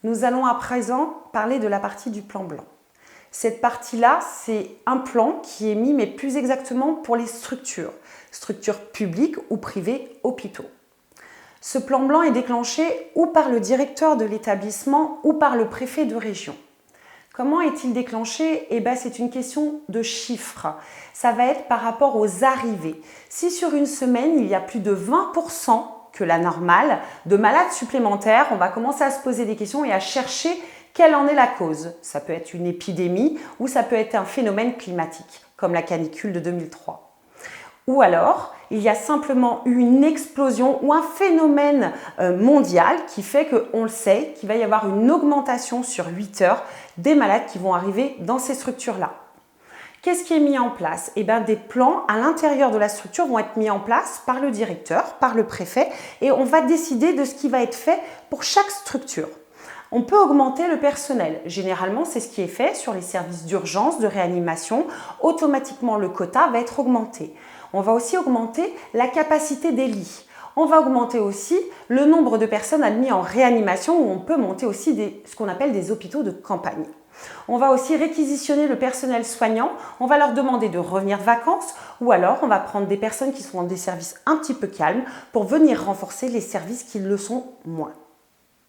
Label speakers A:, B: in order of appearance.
A: Nous allons à présent parler de la partie du plan blanc. Cette partie-là, c'est un plan qui est mis, mais plus exactement pour les structures publiques ou privées, hôpitaux. Ce plan blanc est déclenché ou par le directeur de l'établissement ou par le préfet de région. Comment est-il déclenché? C'est une question de chiffres. Ça va être par rapport aux arrivées. Si sur une semaine, il y a plus de 20% que la normale de malades supplémentaires, on va commencer à se poser des questions et à chercher quelle en est la cause. Ça peut être une épidémie ou ça peut être un phénomène climatique, comme la canicule de 2003. Ou alors, il y a simplement eu une explosion ou un phénomène mondial qui fait qu'on le sait, qu'il va y avoir une augmentation sur 8 heures des malades qui vont arriver dans ces structures-là. Qu'est-ce qui est mis en place? Des plans à l'intérieur de la structure vont être mis en place par le directeur, par le préfet, et on va décider de ce qui va être fait pour chaque structure. On peut augmenter le personnel. Généralement, c'est ce qui est fait sur les services d'urgence, de réanimation. Automatiquement, le quota va être augmenté. On va aussi augmenter la capacité des lits. On va augmenter aussi le nombre de personnes admises en réanimation où on peut monter aussi ce qu'on appelle des hôpitaux de campagne. On va aussi réquisitionner le personnel soignant. On va leur demander de revenir de vacances ou alors on va prendre des personnes qui sont dans des services un petit peu calmes pour venir renforcer les services qui le sont moins.